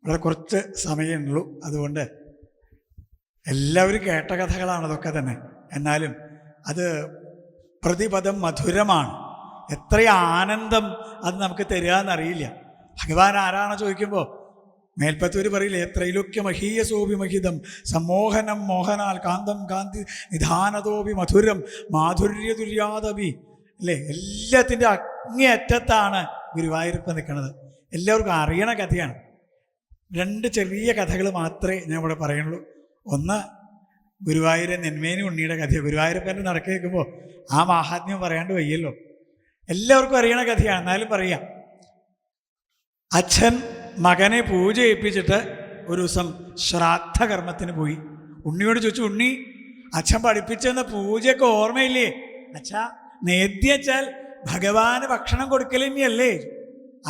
വളരെ കുറച്ച് സമയമുള്ളൂ. അതുകൊണ്ട് എല്ലാവരും കേട്ട കഥകളാണ് അതൊക്കെ തന്നെ. എന്നാലും അത് പ്രതിപദം മധുരമാണ്. എത്ര ആനന്ദം അത് നമുക്ക് തരിക എന്നറിയില്ല. ഭഗവാൻ ആരാണ് ചോദിക്കുമ്പോൾ മേൽപ്പത്തൂര് പറയില്ലേ, ത്രൈലോക്യ മഹീയസോപി മഹിതം സമ്മോഹനം മോഹനാൽ കാന്തം കാന്തി നിധാനതോപി മധുരം മാധുര്യതുര്യാദപി അല്ലേ. എല്ലാത്തിൻ്റെ അങ്ങേയറ്റത്താണ് ഗുരുവായൂരപ്പൻ നിൽക്കുന്നത്. എല്ലാവർക്കും അറിയണ കഥയാണ്. 2 ചെറിയ കഥകൾ മാത്രമേ ഞാൻ ഇവിടെ പറയുള്ളൂ. ഒന്ന് ഗുരുവായൂരെ നെന്മേനി ഉണ്ണിയുടെ കഥയാണ്. ഗുരുവായൂരപ്പൻ്റെ നടക്കി വെക്കുമ്പോൾ ആ മാഹാത്മ്യം പറയാണ്ട് വയ്യല്ലോ. എല്ലാവർക്കും അറിയണ കഥയാണ്, എന്നാലും പറയാം. അച്ഛൻ മകനെ പൂജ ഏൽപ്പിച്ചിട്ട് ഒരു ദിവസം ശ്രാദ്ധകർമ്മത്തിന് പോയി. ഉണ്ണിയോട് ചോദിച്ചു, ഉണ്ണി അച്ഛൻ പഠിപ്പിച്ചെന്ന പൂജയൊക്കെ ഓർമ്മയില്ലേ? അച്ഛാ, നേദ്യം വെച്ചാൽ ഭഗവാന് ഭക്ഷണം കൊടുക്കൽ തന്നെയല്ലേ?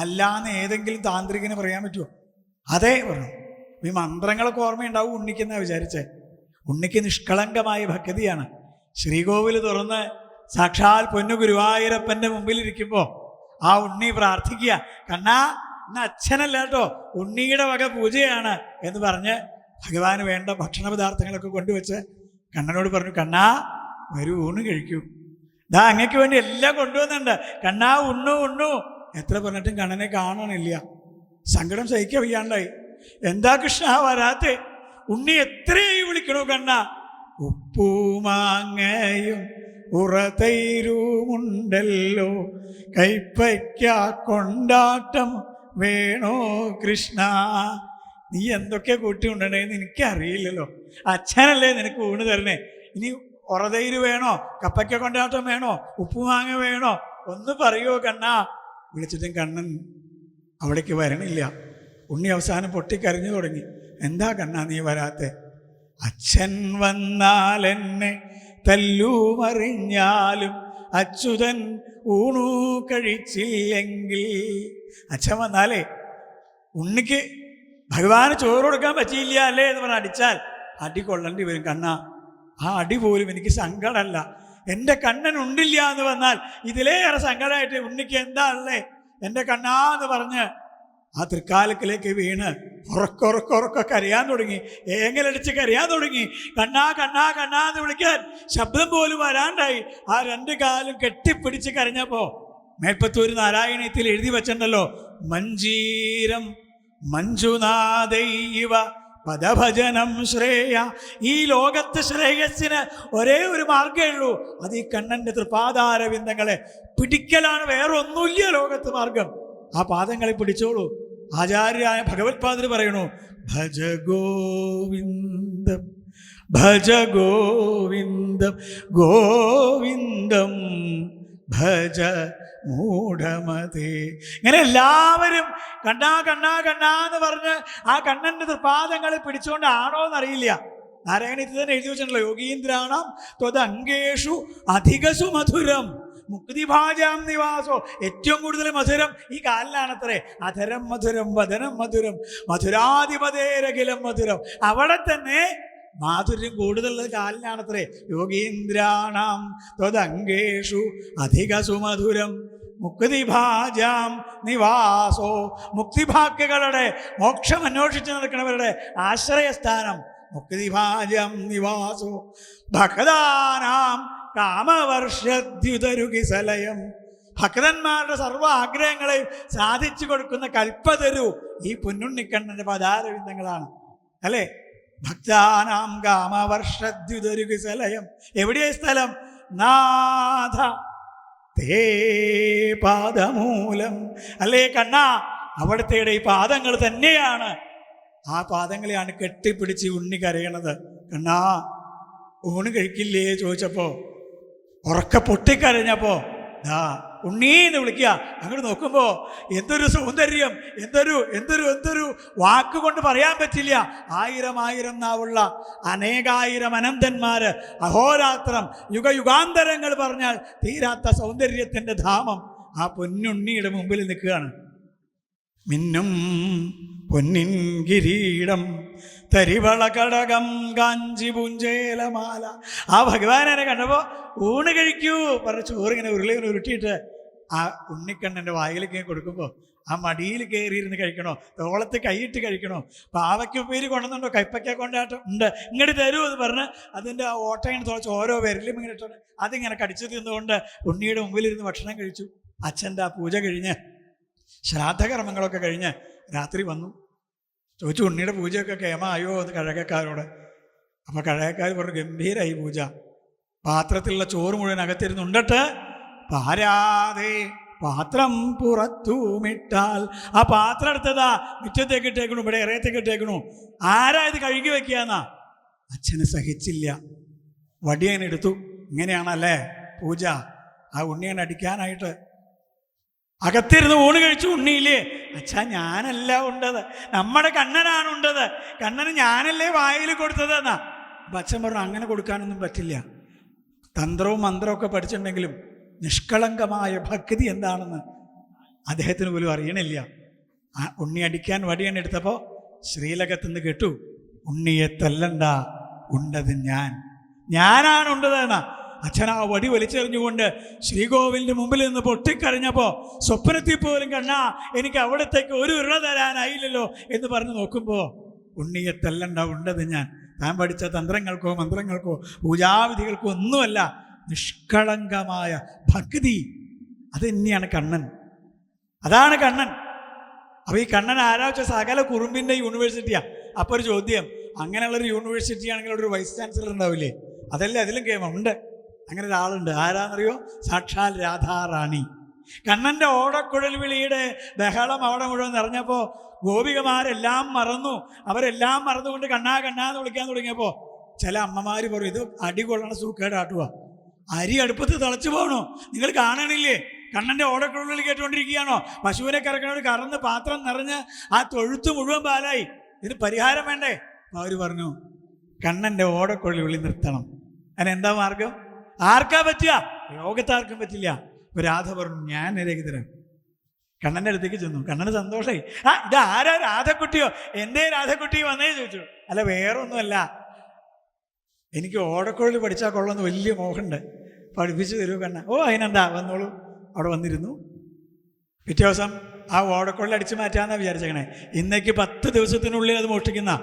അല്ലാന്ന് ഏതെങ്കിലും താന്ത്രികന് പറയാൻ പറ്റുമോ? അതേ പറഞ്ഞു. ഈ മന്ത്രങ്ങളൊക്കെ ഓർമ്മയുണ്ടാവും ഉണ്ണിക്കെന്നാണ് വിചാരിച്ചേ. ഉണ്ണിക്ക് നിഷ്കളങ്കമായ ഭക്തിയാണ്. ശ്രീകോവിൽ തുറന്ന് സാക്ഷാൽ പൊന്നു ഗുരുവായൂരപ്പൻ്റെ മുമ്പിലിരിക്കുമ്പോൾ ആ ഉണ്ണി പ്രാർത്ഥിക്കുക, കണ്ണാ ഇന്ന് അച്ഛനല്ല കേട്ടോ, ഉണ്ണിയുടെ വക പൂജയാണ് എന്ന് പറഞ്ഞ് ഭഗവാന് വേണ്ട ഭക്ഷണ പദാർത്ഥങ്ങളൊക്കെ കൊണ്ടുവച്ച് കണ്ണനോട് പറഞ്ഞു, കണ്ണാ വരൂ ഊണ് കഴിക്കൂ, ദാ അങ്ങക്ക് വേണ്ടി എല്ലാം കൊണ്ടുവന്നുണ്ട്, കണ്ണാ ഉണ്ണു ഉണ്ണു. എത്ര പറഞ്ഞിട്ടും കണ്ണനെ കാണണില്ല. സങ്കടം സഹിക്കാൻ വയ്യാണ്ടായി. എന്താ കൃഷ്ണ വരാത്തെ? ഉണ്ണി എത്രയായി വിളിക്കണോ കണ്ണ? ഉപ്പുമാങ്ങയും ഉറതൈരുമുണ്ടല്ലോ, കൈപ്പയ്ക്ക കൊണ്ടാട്ടം വേണോ കൃഷ്ണ. നീ എന്തൊക്കെ കൂട്ടി ഉണ്ടെന്ന് എനിക്കറിയില്ലല്ലോ. അച്ഛനല്ലേ നിനക്ക് ഊണ് തരണേ. ഇനി ഉറതൈര് വേണോ, കപ്പയ്ക്ക കൊണ്ടാട്ടം വേണോ, ഉപ്പുമാങ്ങ വേണോ, ഒന്ന് പറയുമോ കണ്ണാ? വിളിച്ചിട്ടും കണ്ണൻ അവിടേക്ക് വരണില്ല. ഉണ്ണി അവസാനം പൊട്ടിക്കരഞ്ഞു തുടങ്ങി. എന്താ കണ്ണാ നീ വരാത്തെ? അച്ഛൻ വന്നാൽ എന്നെ തല്ലുമറിഞ്ഞാലും അച്യുതൻ ഊണു കഴിച്ചില്ലെങ്കിൽ. അച്ഛൻ വന്നാലേ ഉണ്ണിക്ക് ഭഗവാന് ചോറ് കൊടുക്കാൻ പറ്റിയില്ല അല്ലേ എന്ന് പറഞ്ഞ് അടിച്ചാൽ അടി കൊള്ളേണ്ടി വരും കണ്ണാ. ആ അടി പോലും എനിക്ക് സങ്കടമല്ല. എൻ്റെ കണ്ണൻ ഉണ്ടില്ല എന്ന് വന്നാൽ ഇതിലേറെ സങ്കടമായിട്ട് ഉണ്ണിക്ക് എന്താ ഉള്ളേ? എൻ്റെ കണ്ണാ എന്ന് പറഞ്ഞ് ആ തൃക്കാലക്കിലേക്ക് വീണ് ഉറക്കൊക്കെ കരയാൻ തുടങ്ങി. ഏങ്ങലടിച്ച് കരയാൻ തുടങ്ങി. കണ്ണാ കണ്ണാ കണ്ണാ എന്ന് വിളിക്കാൻ ശബ്ദം പോലും വരാണ്ടായി. ആ 2 കാലും കെട്ടിപ്പിടിച്ച് കരഞ്ഞപ്പോൾ മേൽപ്പത്തൂർ നാരായണീയത്തിൽ എഴുതി വെച്ചിട്ടുണ്ടല്ലോ, മഞ്ജീരം മഞ്ജുനാഥൈവ പദഭജനം ശ്രേയ. ഈ ലോകത്ത് ശ്രേയസ്സിന് ഒരേ ഒരു മാർഗ്ഗമേ ഉള്ളൂ, അത് ഈ കണ്ണൻ്റെ തൃപാദാരവിന്ദങ്ങളെ പിടിക്കലാണ്. വേറെ ഒന്നുമില്ല ലോകത്ത് മാർഗം. ആ പാദങ്ങളെ പിടിച്ചോളൂ. ആചാര്യായ ഭഗവത്പാദർ പറയണു, ഭജ ഗോവിന്ദം ഭജ ഗോവിന്ദം ഗോവിന്ദം ഭജ മൂഢമതേ. ഇങ്ങനെ എല്ലാവരും കണ്ണാ കണ്ണാ കണ്ണാ എന്ന് പറഞ്ഞ് ആ കണ്ണൻ്റെ തൃപാദങ്ങളെ പിടിച്ചുകൊണ്ടാണോ എന്നറിയില്ല. നാരായണീയത്തിൽ തന്നെ എഴുതി വെച്ചിട്ടുണ്ടല്ലോ, യോഗീന്ദ്രാണാം ത്വദംഗേഷു അധികസു മധുരം മുക്തിഭാജാം നിവാസോ. ഏറ്റവും കൂടുതൽ മധുരം ഈ കാലിലാണത്രേ. അധരം മധുരം വദനം മധുരം മധുരാധിപതേരഖിലം മധുരം. അവിടെ തന്നെ മാധുര്യം കൂടുതലുള്ളത് കാലിലാണത്രേ. യോഗീന്ദ്രാണാം ത്വദംഗേഷു അധികസു മധുരം മുക്തിഭാജാം നിവാസോ. മുക്തിഭാഗ്യകളുടെ മോക്ഷം അന്വേഷിച്ച് നടക്കുന്നവരുടെ ആശ്രയസ്ഥാനം മുക്തിഭാജം നിവാസോ. ഭക്താനാം കാമവർഷദ്യുതരുകിസലയം. ഭക്തന്മാരുടെ സർവ്വ ആഗ്രഹങ്ങളെയും സാധിച്ചു കൊടുക്കുന്ന കൽപ്പതരു ഈ പൊന്നുണ്ണിക്കണ്ണൻ്റെ പദാരവിന്ദങ്ങളാണ് അല്ലേ. ഭക്താനാം കാമവർഷദ്യുതരുകിസലയം. എവിടെയാ സ്ഥലം? നാഥ തേ പാദമൂലം. അല്ലേ കണ്ണാ, അവിടുത്തെ ഈ പാദങ്ങൾ തന്നെയാണ്. ആ പാദങ്ങളെയാണ് കെട്ടിപ്പിടിച്ച് ഉണ്ണി കരയണത്. കണ്ണാ ഊണ് കഴിക്കില്ലേ ചോദിച്ചപ്പോൾ, ഉറക്ക പൊട്ടിക്കരഞ്ഞപ്പോൾ ദാ ഉണ്ണീന്ന് വിളിക്കുക. അങ്ങോട്ട് നോക്കുമ്പോൾ എന്തൊരു സൗന്ദര്യം, എന്തൊരു എന്തൊരു എന്തൊരു വാക്കുകൊണ്ട് പറയാൻ പറ്റില്ല. 1000 നാവുള്ള അനേകായിരം അനന്തന്മാര് അഹോരാത്രം യുഗയുഗാന്തരങ്ങൾ പറഞ്ഞാൽ തീരാത്ത സൗന്ദര്യത്തിൻ്റെ ധാമം ആ പൊന്നുണ്ണിയുടെ മുമ്പിൽ നിൽക്കുകയാണ്. മിന്നും പൊന്നിൻ കിരീടം തരിവള കടകം കാഞ്ചി പൂഞ്ചേലമാല. ആ ഭഗവാനെ കണ്ടപ്പോൾ ഊണ് കഴിക്കൂ പറഞ്ഞ ചോറിങ്ങനെ ഉരുളിങ്ങനെ ഉരുട്ടിയിട്ട് ആ ഉണ്ണിക്കണ്ണൻ്റെ വായിലേക്ക് കൊടുക്കുമ്പോൾ ആ മടിയിൽ കയറിയിരുന്ന് കഴിക്കണോ, തോളത്ത് കൈയിട്ട് കഴിക്കണോ, പാവയ്ക്ക് ഉപ്പേരി കൊണ്ടുവന്നുണ്ടോ, കൈപ്പയ്ക്ക കൊണ്ടാട്ടം ഉണ്ട്, ഇങ്ങോട്ട് തരൂ എന്ന് പറഞ്ഞ് അതിൻ്റെ ആ ഓട്ടയും തുളച്ച് ഓരോ വിരലും ഇങ്ങനെ ഇട്ടോണ്ട് അതിങ്ങനെ കടിച്ചു തിന്നുകൊണ്ട് ഉണ്ണിയുടെ മുമ്പിലിരുന്ന് ഭക്ഷണം കഴിച്ചു. അച്ഛൻ്റെ ആ പൂജ കഴിഞ്ഞ് ശ്രാദ്ധകർമ്മങ്ങളൊക്കെ കഴിഞ്ഞ് രാത്രി വന്നു. ചോദിച്ചു, ഉണ്ണിയുടെ പൂജയൊക്കെ കേമായോ എന്ന് കഴകക്കാരോട്. അപ്പോൾ കഴകക്കാർ പറഞ്ഞു, ഗംഭീരമായി പൂജ. പാത്രത്തിലുള്ള ചോറ് മുഴുവൻ അകത്തിരുന്നുണ്ടിട്ട് പാരാതെ പാത്രം പുറത്തുമിട്ടാൽ, ആ പാത്രം എടുത്തതാ മുറ്റത്തേക്ക് ഇട്ടേക്കണു, ഇവിടെ ഇറയത്തേക്ക് ഇട്ടേക്കണു. ആരാ ഇത് കഴുകി വെക്കുകയെന്നാ. അച്ഛന് സഹിച്ചില്ല, വടിയൻ എടുത്തു. ഇങ്ങനെയാണല്ലേ പൂജ. ആ ഉണ്ണിയൻ അടിക്കാനായിട്ട് അകത്തിരുന്ന് ഊണ് കഴിച്ചു. ഉണ്ണിയില്ലേ, അച്ഛാ ഞാനല്ല ഉണ്ടത്, നമ്മുടെ കണ്ണനാണ് ഉണ്ടത്, കണ്ണന് ഞാനല്ലേ വായിൽ കൊടുത്തത് എന്നാ. അപ്പം അച്ഛൻ പറഞ്ഞു, അങ്ങനെ കൊടുക്കാനൊന്നും പറ്റില്ല. തന്ത്രവും മന്ത്രവും ഒക്കെ പഠിച്ചിട്ടുണ്ടെങ്കിലും നിഷ്കളങ്കമായ ഭക്തി എന്താണെന്ന് അദ്ദേഹത്തിന് പോലും അറിയണില്ല. ആ ഉണ്ണി അടിക്കാൻ വടിയൻ എടുത്തപ്പോൾ ശ്രീലകത്തുനിന്ന് കേട്ടു, ഉണ്ണിയെ തല്ലണ്ട, ഉണ്ടത് ഞാനാണ് ഉണ്ടത് എന്നാ. അച്ഛൻ ആ വടി വലിച്ചെറിഞ്ഞുകൊണ്ട് ശ്രീകോവിലിൻ്റെ മുമ്പിൽ നിന്ന് പൊട്ടിക്കരഞ്ഞപ്പോൾ സ്വപ്നത്തിൽ പോലും കണ്ണാ എനിക്ക് അവിടത്തേക്ക് ഒരു ഉരുള തരാനായില്ലല്ലോ എന്ന് പറഞ്ഞ് നോക്കുമ്പോൾ ഉണ്ണിയെ തല്ലണ്ട, ഉണ്ടത് താൻ പഠിച്ച തന്ത്രങ്ങൾക്കോ മന്ത്രങ്ങൾക്കോ പൂജാവിധികൾക്കോ ഒന്നുമല്ല, നിഷ്കളങ്കമായ ഭക്തി. അത് തന്നെയാണ് കണ്ണൻ, അതാണ് കണ്ണൻ. അപ്പോൾ ഈ കണ്ണൻ ആരാച്ച സകല കുറുമ്പിൻ്റെ യൂണിവേഴ്സിറ്റിയാണ്. അപ്പോൾ ഒരു ചോദ്യം, അങ്ങനെയുള്ളൊരു യൂണിവേഴ്സിറ്റി ആണെങ്കിൽ അവിടെ ഒരു വൈസ് ചാൻസലർ ഉണ്ടാവില്ലേ? അതല്ലേ അതിലും കേമുണ്ട്. അങ്ങനെ ഒരാളുണ്ട്. ആരാന്നറിയോ? സാക്ഷാൽ രാധാറാണി. കണ്ണൻ്റെ ഓടക്കുഴൽ വിളിയുടെ ബഹളം അവിടെ മുഴുവൻ നിറഞ്ഞപ്പോൾ ഗോപികമാരെല്ലാം മറന്നു. അവരെല്ലാം മറന്നുകൊണ്ട് കണ്ണാ കണ്ണാന്ന് വിളിക്കാൻ തുടങ്ങിയപ്പോൾ ചില അമ്മമാർ പറയും, ഇത് അടികൊള്ളണ സൂക്കേടാട്ടുക, അരി അടുപ്പത്ത് തിളച്ചു പോകണോ, നിങ്ങൾ കാണണില്ലേ? കണ്ണൻ്റെ ഓടക്കുഴൽ വിളി കേട്ടുകൊണ്ടിരിക്കുകയാണോ? പശുവിനെ കറക്കണവർ കറന്ന് പാത്രം നിറഞ്ഞ് ആ തൊഴുത്ത് മുഴുവൻ പാലായി, ഇതിന് പരിഹാരം വേണ്ടേ? അവർ പറഞ്ഞു, കണ്ണൻ്റെ ഓടക്കുഴൽ വിളി നിർത്തണം. അതിനെന്താ മാർഗം? ആർക്കാ പറ്റുക? ലോകത്താർക്കും പറ്റില്ല. അപ്പോൾ രാധ പറഞ്ഞു, ഞാൻ രഹിതരം. കണ്ണൻ്റെ അടുത്തേക്ക് ചെന്നു. കണ്ണന് സന്തോഷമായി. ആ ഇത് ആരാ? രാധക്കുട്ടിയോ? എന്തേ രാധക്കുട്ടി വന്നേ ചോദിച്ചു. അല്ല, വേറൊന്നുമല്ല, എനിക്ക് ഓടക്കുഴൽ പഠിച്ചാൽ കൊള്ളാമെന്ന് വലിയ മോഹമുണ്ട്, പഠിപ്പിച്ചു തരൂ കണ്ണ. ഓ അതിനെന്താ, വന്നോളൂ. അവിടെ വന്നിരുന്നു. പിറ്റേ ദിവസം ആ ഓടക്കുഴൽ അടിച്ചു മാറ്റാമെന്നാണ് വിചാരിച്ചേക്കണേ. ഇന്നേക്ക് 10 ദിവസത്തിനുള്ളിൽ അത് മോഷ്ടിക്കുന്ന.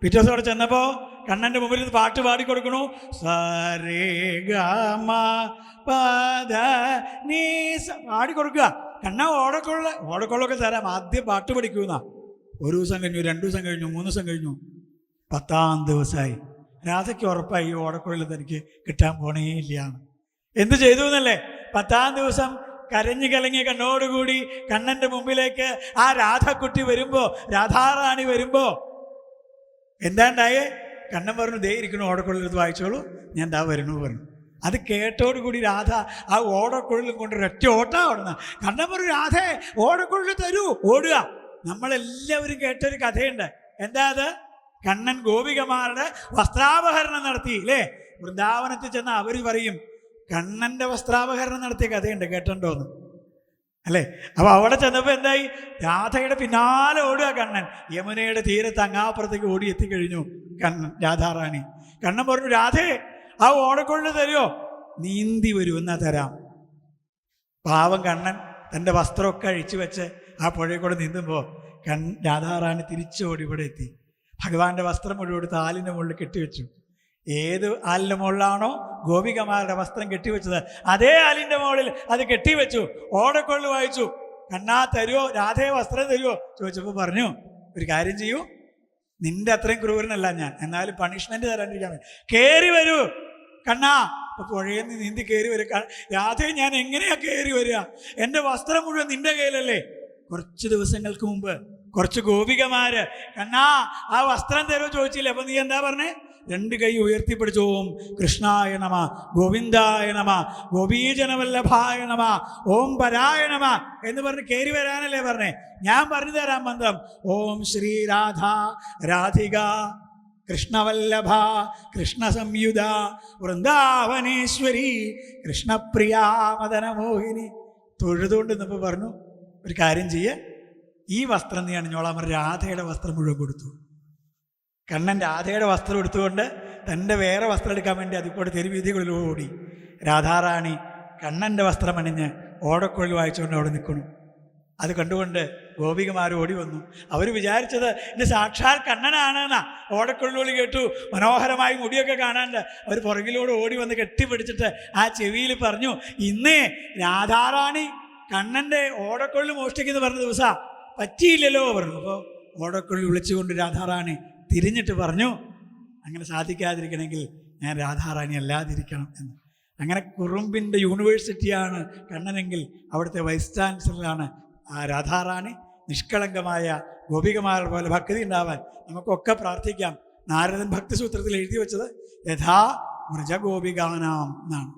പിറ്റേ ദിവസം അവിടെ ചെന്നപ്പോൾ കണ്ണൻ്റെ മുമ്പിൽ ഇത് പാട്ട് പാടിക്കൊടുക്കണു. സരേ ഗമ പദ നീ പാടിക്കൊടുക്കുക. കണ്ണ ഓടക്കുള്ളൊക്കെ തരാം, ആദ്യം പാട്ട് പഠിക്കുന്ന. 1 ദിവസം കഴിഞ്ഞു, 2 ദിവസം കഴിഞ്ഞു, 3 ദിവസം കഴിഞ്ഞു, 10ാം ദിവസമായി. രാധയ്ക്ക് ഉറപ്പായി ഓടക്കുഴൽ തനിക്ക് കിട്ടാൻ പോണേയില്ല. എന്ത് ചെയ്തു എന്നല്ലേ? 10ാം ദിവസം കരഞ്ഞു കലങ്ങിയ കണ്ണോടുകൂടി കണ്ണൻ്റെ മുമ്പിലേക്ക് ആ രാധക്കുട്ടി വരുമ്പോൾ, രാധാറാണി വരുമ്പോൾ എന്താണ്ടായേ? കണ്ണൻ പറഞ്ഞു, ദേ ഇരിക്കണു, ഓടക്കുഴലെടുത്ത് വായിച്ചോളൂ, ഞാൻ ദാ വരണു പറഞ്ഞു. അത് കേട്ടോടുകൂടി രാധ ആ ഓടക്കുഴലും കൊണ്ട് ഒരൊറ്റ ഓട്ടാ ഓടുന്ന. കണ്ണൻ പറഞ്ഞു, രാധേ ഓടക്കുഴൽ തരൂ, ഓടുക. നമ്മളെല്ലാവരും കേട്ടൊരു കഥയുണ്ട്. എന്താ അത്? കണ്ണൻ ഗോപികമാരുടെ വസ്ത്രാപഹരണം നടത്തി അല്ലേ? വൃന്ദാവനത്തിൽ ചെന്ന് അവർ പറയും, കണ്ണൻ്റെ വസ്ത്രാപഹരണം നടത്തിയ കഥയുണ്ട്, കേട്ടിട്ടുണ്ടോന്ന് അല്ലേ? അപ്പോൾ അവിടെ ചെന്നപ്പോൾ എന്തായി? രാധയുടെ പിന്നാലെ ഓടുക കണ്ണൻ. യമുനയുടെ തീരത്ത് അങ്ങാപ്പുറത്തേക്ക് ഓടി എത്തിക്കഴിഞ്ഞു കണ്ണൻ. രാധാറാണി കണ്ണൻ പറഞ്ഞു, രാധേ ആ ഓടക്കുഴൽ തരുമോ? നീന്തി വരൂ, എന്നാ തരാം. പാവം കണ്ണൻ തൻ്റെ വസ്ത്രമൊക്കെ അഴിച്ചു വെച്ച് ആ പുഴയിൽ കൂടെ നീന്തുമ്പോൾ രാധാറാണി തിരിച്ചോടി ഇവിടെ എത്തി. ഭഗവാന്റെ വസ്ത്രം മുഴുവൻ എടുത്ത് ആലിൻ്റെ മുകളിൽ കെട്ടിവെച്ചു. ഏത് ആലിൻ്റെ മുകളിലാണോ ഗോപികമാരുടെ വസ്ത്രം കെട്ടിവെച്ചത്, അതേ ആലിൻ്റെ മുകളിൽ അത് കെട്ടിവെച്ചു. ഓടക്കുഴൽ വായിച്ചു. കണ്ണാ തരുമോ, രാധയെ വസ്ത്രം തരുമോ ചോദിച്ചപ്പോൾ പറഞ്ഞു, ഒരു കാര്യം ചെയ്യൂ, നിന്റെ അത്രയും ക്രൂരനല്ല ഞാൻ, എന്നാലും പണിഷ്മെന്റ് തരാണ്ടിരിക്കാൻ വേണ്ടി കയറി വരൂ കണ്ണാ. അപ്പൊ പുഴയിൽ നിന്ന് നീന്തി കയറി വരും. രാധയെ ഞാൻ എങ്ങനെയാ കയറി വരിക? എൻ്റെ വസ്ത്രം മുഴുവൻ നിന്റെ കയ്യിലല്ലേ? കുറച്ച് ദിവസങ്ങൾക്ക് മുമ്പ് കുറച്ച് ഗോപികമാര് കണ്ണാ ആ വസ്ത്രം തരുമോ ചോദിച്ചില്ലേ? അപ്പൊ നീ എന്താ പറഞ്ഞേ? 2 കൈ ഉയർത്തിപ്പിടിച്ചു, ഓം കൃഷ്ണായ നമ, ഗോവിന്ദായ നമ, ഗോപീജനവല്ലഭായ നമ, ഓം പരായ നമ എന്ന് പറഞ്ഞ് കയറി വരാനല്ലേ പറഞ്ഞേ? ഞാൻ പറഞ്ഞു തരാം മന്ത്രം. ഓം ശ്രീ രാധ രാധിക കൃഷ്ണവല്ലഭ കൃഷ്ണ സംയുത വൃന്ദാവനേശ്വരി കൃഷ്ണപ്രിയ മദനമോഹിനി. തൊഴുതുകൊണ്ട് നിന്നപ്പോൾ പറഞ്ഞു, ഒരു കാര്യം ചെയ്യേ, ഈ വസ്ത്രം നീ അണിഞ്ഞോളാൻ പറഞ്ഞ് രാധയുടെ വസ്ത്രം മുഴുവൻ കൊടുത്തു. കണ്ണൻ രാധയുടെ വസ്ത്രം എടുത്തുകൊണ്ട് തൻ്റെ വേറെ വസ്ത്രം എടുക്കാൻ വേണ്ടി അതിൽക്കൂടെ തെരുവീതികളിലൂടെ ഓടി. രാധാറാണി കണ്ണൻ്റെ വസ്ത്രം അണിഞ്ഞ് ഓടക്കുഴൽ വായിച്ചുകൊണ്ട് അവിടെ നിൽക്കുന്നു. അത് കണ്ടുകൊണ്ട് ഗോപികമാർ ഓടി വന്നു. അവർ വിചാരിച്ചത് ഇത് സാക്ഷാൽ കണ്ണനാണെന്നാ. ഓടക്കുഴലുകൾ കേട്ടു, മനോഹരമായി മുടിയൊക്കെ കാണാണ്ട് അവർ പുറകിലൂടെ ഓടി വന്ന് കെട്ടിപ്പിടിച്ചിട്ട് ആ ചെവിയിൽ പറഞ്ഞു, ഇന്നേ രാധാറാണി കണ്ണൻ്റെ ഓടക്കുഴൽ മോഷ്ടിക്കുന്നു പറഞ്ഞ ദിവസമാണ്, പറ്റിയില്ലല്ലോ പറഞ്ഞു. അപ്പോൾ ഓടക്കുഴൽ വിളിച്ചുകൊണ്ട് രാധാറാണി തിരിഞ്ഞിട്ട് പറഞ്ഞു, അങ്ങനെ സാധിക്കാതിരിക്കണമെങ്കിൽ ഞാൻ രാധാറാണി അല്ലാതിരിക്കണം എന്ന്. അങ്ങനെ കുറുമ്പിൻ്റെ യൂണിവേഴ്സിറ്റിയാണ് കണ്ണനെങ്കിൽ അവിടുത്തെ വൈസ് ചാൻസലറാണ് ആ രാധാറാണി. നിഷ്കളങ്കമായ ഗോപികമാർ പോലെ ഭക്തി ഉണ്ടാവാൻ നമുക്കൊക്കെ പ്രാർത്ഥിക്കാം. നാരദൻ ഭക്തിസൂത്രത്തിൽ എഴുതി വെച്ചത് യഥാ വ്രജഗോപികാനാം എന്നാണ്.